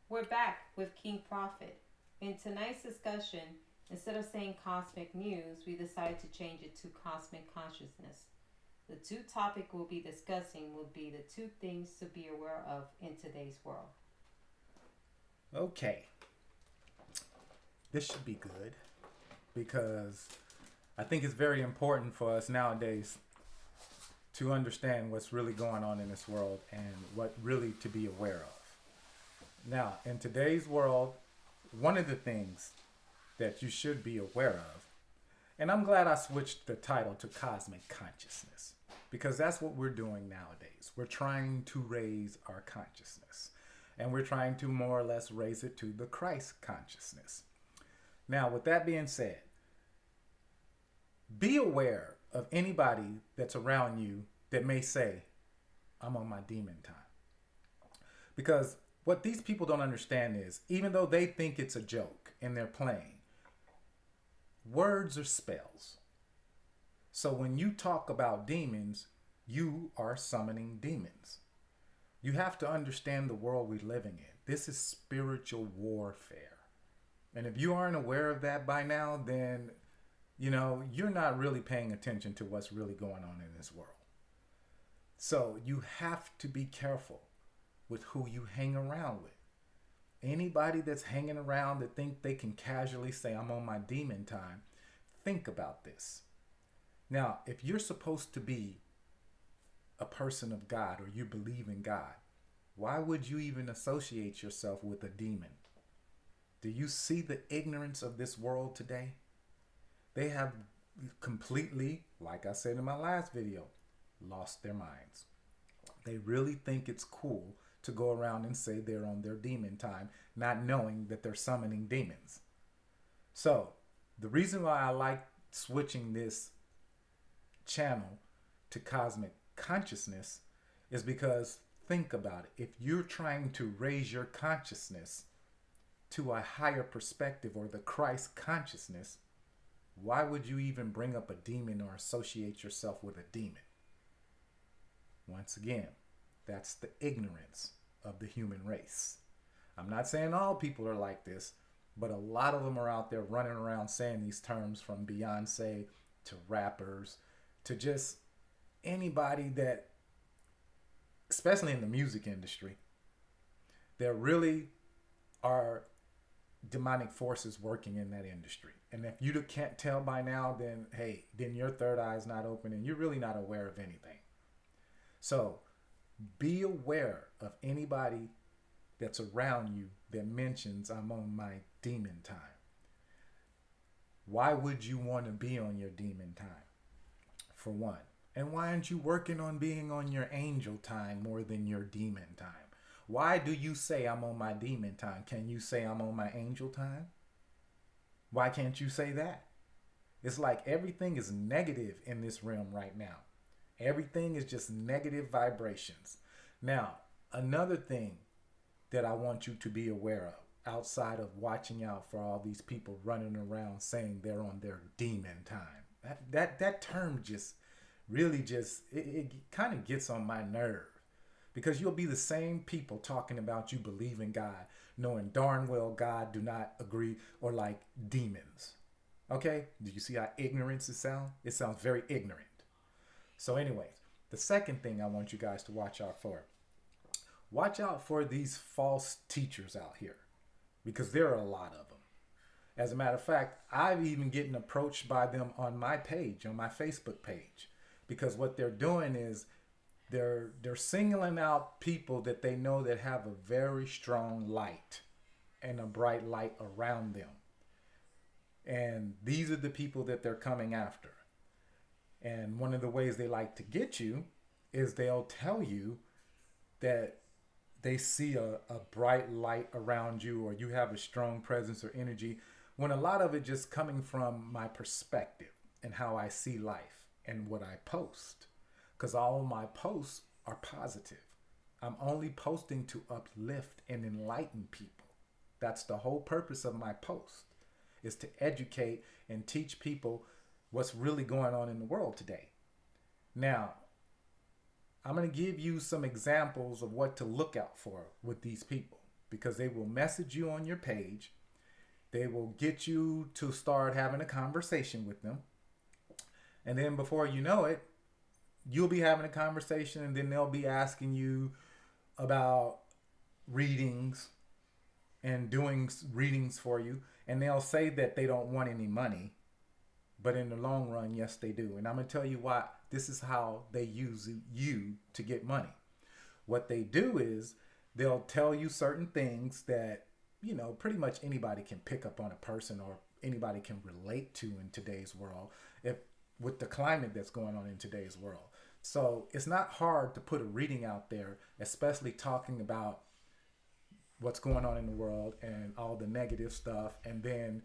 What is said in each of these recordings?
We're back with King Prophet. In tonight's discussion, instead of saying cosmic news, we decided to change it to cosmic consciousness. The two topic we'll be discussing will be the two things to be aware of in today's world. Okay, this should be good because I think it's very important for us nowadays to understand what's really going on in this world and what really to be aware of. Now, in today's world, one of the things that you should be aware of, and I'm glad I switched the title to Cosmic Consciousness because that's what we're doing nowadays. We're trying to raise our consciousness and we're trying to more or less raise it to the Christ consciousness. Now, with that being said, be aware of anybody that's around you that may say, I'm on my demon time. Because what these people don't understand is, even though they think it's a joke and they're playing, words are spells. So when you talk about demons, you are summoning demons. You have to understand the world we're living in. This is spiritual warfare. And if you aren't aware of that by now, then you're not really paying attention to what's really going on in this world. So you have to be careful with who you hang around with. Anybody that's hanging around that think they can casually say, I'm on my demon time, think about this. Now, if you're supposed to be a person of God or you believe in God, why would you even associate yourself with a demon? Do you see the ignorance of this world today? They have completely, like I said in my last video, lost their minds. They really think it's cool to go around and say they're on their demon time, not knowing that they're summoning demons. So, the reason why I like switching this channel to cosmic consciousness is because think about it. If you're trying to raise your consciousness to a higher perspective or the Christ consciousness, why would you even bring up a demon or associate yourself with a demon? Once again, that's the ignorance of the human race. I'm not saying all people are like this, but a lot of them are out there running around saying these terms, from Beyonce to rappers to just anybody that, especially in the music industry, there really are demonic forces working in that industry. And if you can't tell by now, then hey, then your third eye is not open and you're really not aware of anything. So be aware of anybody that's around you that mentions I'm on my demon time. Why would you want to be on your demon time? For one. And why aren't you working on being on your angel time more than your demon time? Why do you say I'm on my demon time? Can you say I'm on my angel time? Why can't you say that? It's like everything is negative in this realm right now. Everything is just negative vibrations. Now, another thing that I want you to be aware of, outside of watching out for all these people running around saying they're on their demon time. That term just really just it kind of gets on my nerve. Because you'll be the same people talking about you believe in God, knowing darn well God do not agree or like demons. Okay? Do you see how ignorant it sounds? It sounds very ignorant. So anyways, the second thing I want you guys to watch out for. Watch out for these false teachers out here. Because there are a lot of them. As a matter of fact, I've even getting approached by them on my page, on my Facebook page. Because what they're doing is they're singling out people that they know that have a very strong light and a bright light around them. And these are the people that they're coming after. And one of the ways they like to get you is they'll tell you that they see a bright light around you or you have a strong presence or energy, when a lot of it just coming from my perspective and how I see life and what I post. Because all my posts are positive. I'm only posting to uplift and enlighten people. That's the whole purpose of my post, is to educate and teach people what's really going on in the world today. Now, I'm going to give you some examples of what to look out for with these people. because they will message you on your page. They will get you to start having a conversation with them. And then before you know it, you'll be having a conversation, and then they'll be asking you about readings and doing readings for you. And they'll say that they don't want any money. But in the long run, yes, they do. And I'm going to tell you why. This is how they use you to get money. What they do is they'll tell you certain things that, pretty much anybody can pick up on a person, or anybody can relate to in today's world, if with the climate that's going on in today's world. So it's not hard to put a reading out there, especially talking about what's going on in the world and all the negative stuff, and then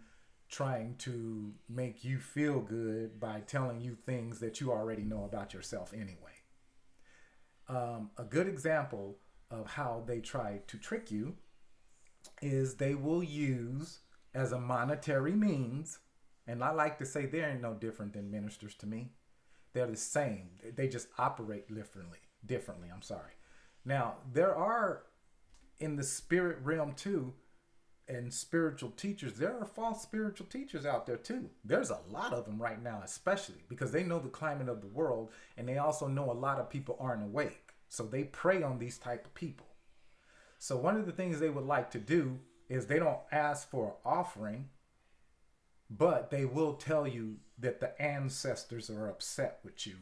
trying to make you feel good by telling you things that you already know about yourself anyway. A good example of how they try to trick you is they will use as a monetary means, and I like to say they're no different than ministers to me. They're the same. They just operate differently. I'm sorry. Now, there are in the spirit realm too, and spiritual teachers, there are false spiritual teachers out there too. There's a lot of them right now, especially because they know the climate of the world, and they also know a lot of people aren't awake. So they prey on these type of people. So one of the things they would like to do is they don't ask for an offering, but they will tell you that the ancestors are upset with you,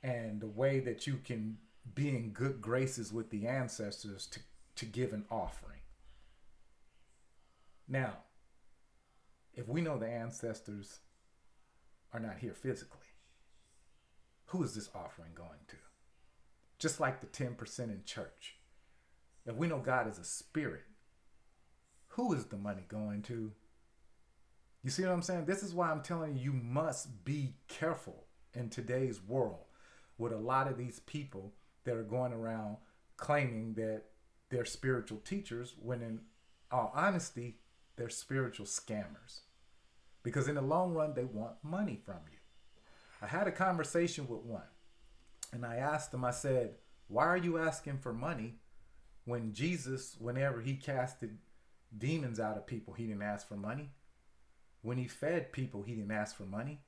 and the way that you can be in good graces with the ancestors to give an offering. Now, if we know the ancestors are not here physically, who is this offering going to? Just like the 10% in church. If we know God is a spirit, who is the money going to? You see what I'm saying? This is why I'm telling you, you must be careful in today's world with a lot of these people that are going around claiming that they're spiritual teachers, when in all honesty, they're spiritual scammers. Because in the long run, they want money from you. I had a conversation with one, and I asked him, I said, why are you asking for money when Jesus, whenever he casted demons out of people, he didn't ask for money? When he fed people, he didn't ask for money.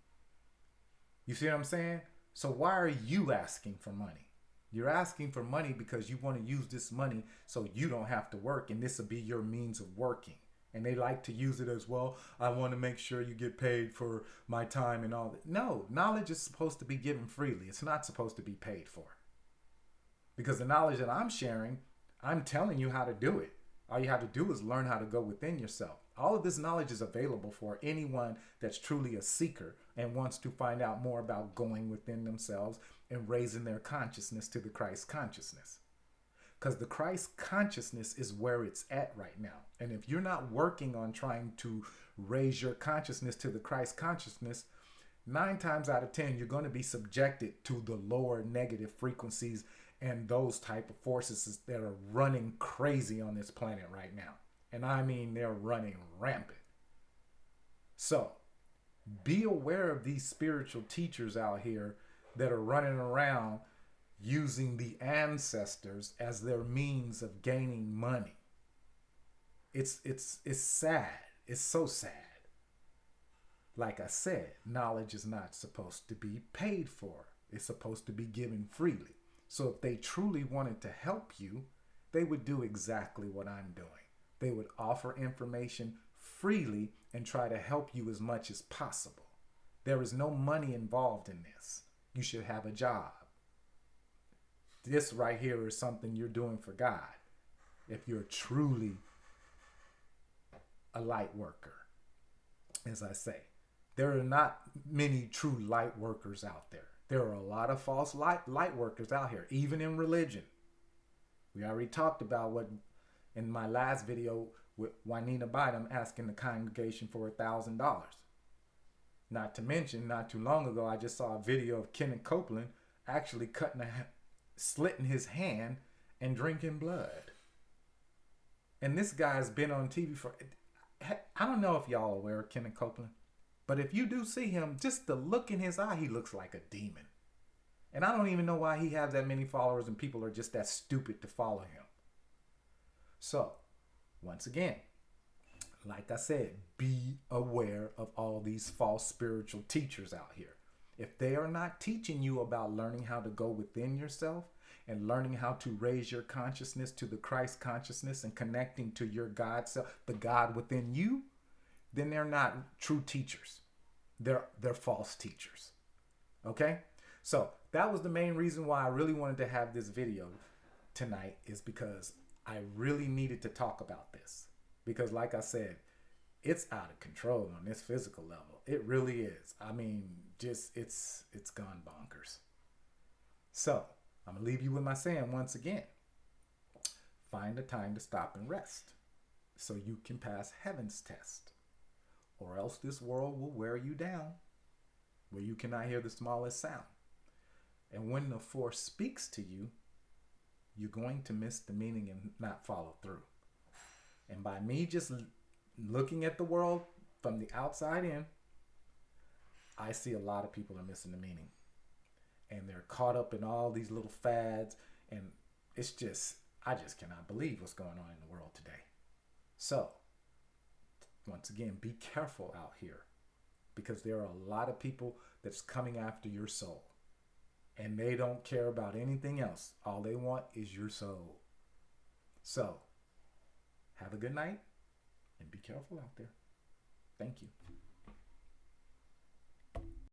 You see what I'm saying? So why are you asking for money? You're asking for money because you want to use this money so you don't have to work, and this will be your means of working. And they like to use it as, well, I want to make sure you get paid for my time and all that. No, knowledge is supposed to be given freely. It's not supposed to be paid for. Because the knowledge that I'm sharing, I'm telling you how to do it. All you have to do is learn how to go within yourself. All of this knowledge is available for anyone that's truly a seeker and wants to find out more about going within themselves and raising their consciousness to the Christ consciousness. Because the Christ consciousness is where it's at right now. And if you're not working on trying to raise your consciousness to the Christ consciousness, 9 times out of 10, you're going to be subjected to the lower negative frequencies and those type of forces that are running crazy on this planet right now. And I mean, they're running rampant. So be aware of these spiritual teachers out here that are running around using the ancestors as their means of gaining money. It's sad. It's so sad. Like I said, knowledge is not supposed to be paid for. It's supposed to be given freely. So if they truly wanted to help you, they would do exactly what I'm doing. They would offer information freely and try to help you as much as possible. There is no money involved in this. You should have a job. This right here is something you're doing for God. If you're truly a light worker, as I say, there are not many true light workers out there. There are a lot of false light workers out here, even in religion. We already talked about what in my last video with Juanita Bynum asking the congregation for $1,000. Not to mention, not too long ago, I just saw a video of Kenneth Copeland actually slitting his hand and drinking blood. And this guy's been on TV for, I don't know if y'all are aware of Kenneth Copeland, but if you do see him, just the look in his eye, he looks like a demon. And I don't even know why he has that many followers and people are just that stupid to follow him. So, Once again, like I said, be aware of all these false spiritual teachers out here. If they are not teaching you about learning how to go within yourself and learning how to raise your consciousness to the Christ consciousness and connecting to your God self, the God within you, then they're not true teachers. They're false teachers. Okay? So that was the main reason why I really wanted to have this video tonight, is because I really needed to talk about this. Because like I said, it's out of control on this physical level. It really is. I mean, just it's gone bonkers. So I'm gonna leave you with my saying once again. Find a time to stop and rest so you can pass heaven's test. Or else this world will wear you down where you cannot hear the smallest sound. And when the force speaks to you, you're going to miss the meaning and not follow through. And by me just looking at the world from the outside in, I see a lot of people are missing the meaning. And they're caught up in all these little fads. And it's just, I just cannot believe what's going on in the world today. So, once again, be careful out here, because there are a lot of people that's coming after your soul. And they don't care about anything else. All they want is your soul. So, have a good night and be careful out there. Thank you.